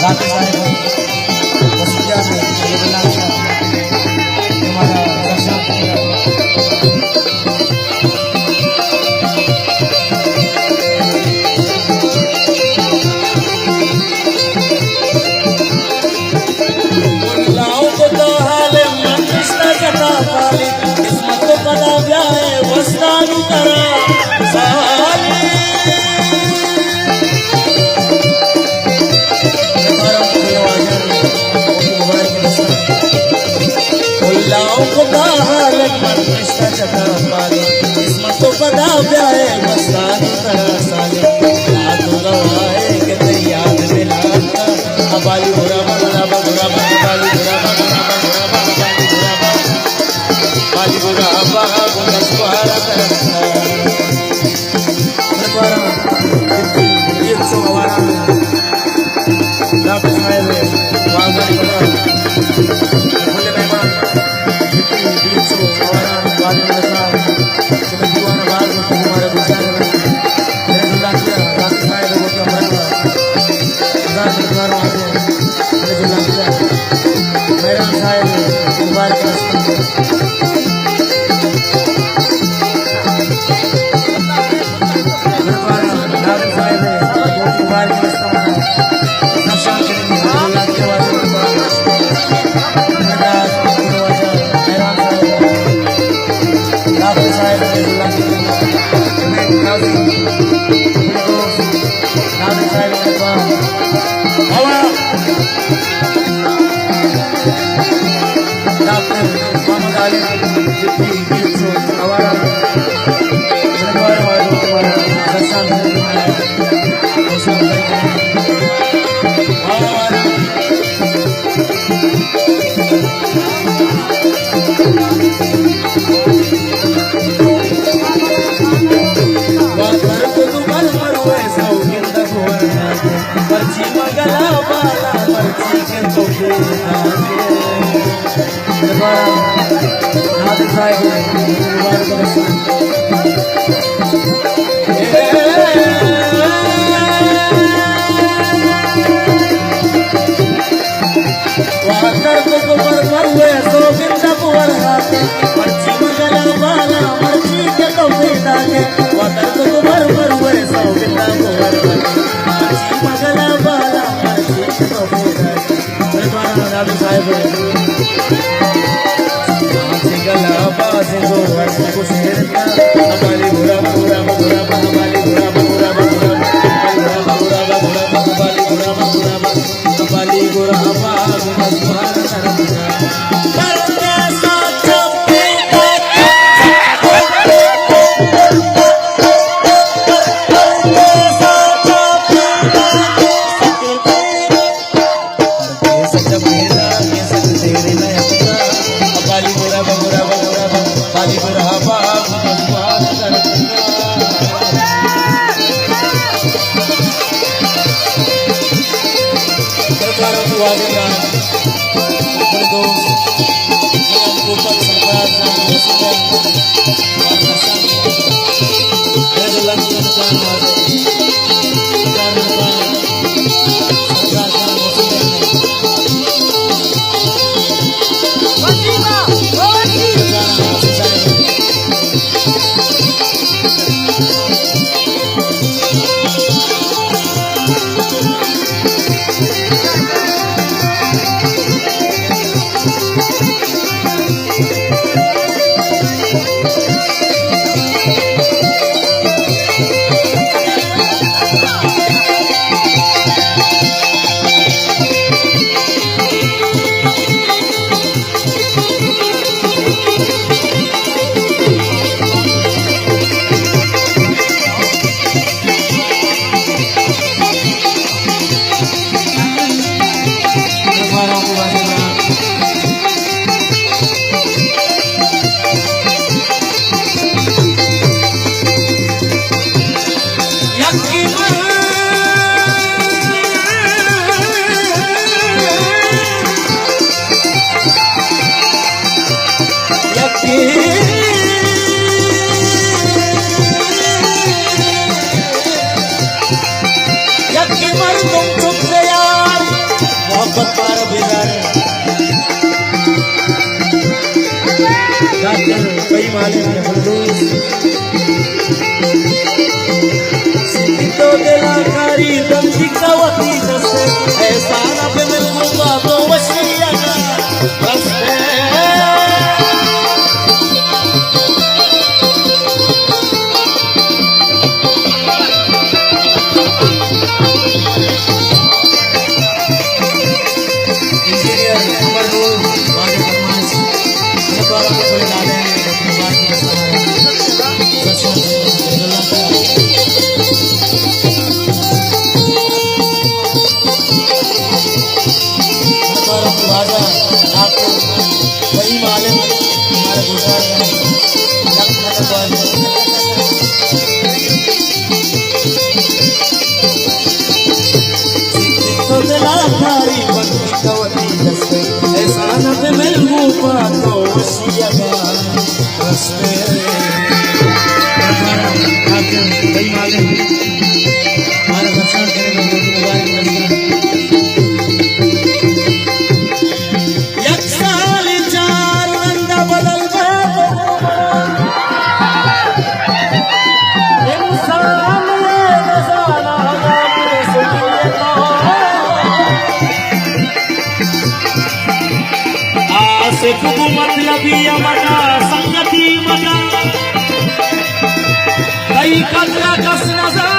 राकेश साहब वसीला में ये बना हमारा दर्शन लाओ को तो हाले मन कृष्ण कथा पाले किस्मत को पता जाए वस्तानु करा साले लाओ को तो हाले मन कृष्ण कथा पाले किस्मत को पता जाए वस्तानु करा साले याद गवाए के तैयार दिलाता अबाली बुरा बुरा बुरा बाली बुरा बाली बुरा बाहा बुरा सुहारा करना द्वारा ये सब हमारा राकेश साहब वागड़ी बना बोले मेहमान ये सब हमारा वागड़ी बना तुम्हें दीवाना बाल को हमारे गुजार में मेरे दुल्हा किया राकेश साहब को क्या हमारा गुजार में द्वारा आते मेरे दुल्हा किया मेरा साहब गुजार के रास्ते मालिक ने फरदौस तो दिला कारी बंदी कवती दसे ऐसा न पे मैं घूमा तो वशिया रस्ते इंजीनियर अमर नूर वाले फरमाइश ये द्वारा कोई डाले अपनी बात में समाया राजा आपको वही मालूम हमारे गुजरात तो दिला कारी बंदी कवती दसे ऐसा न पे मैं घूमा तो वशिया रस्ते आपको वही मालूम हमारे दर्शन करने में मुबारक दर्शन मतलबी मना संगति मना कई कतरा कस नजर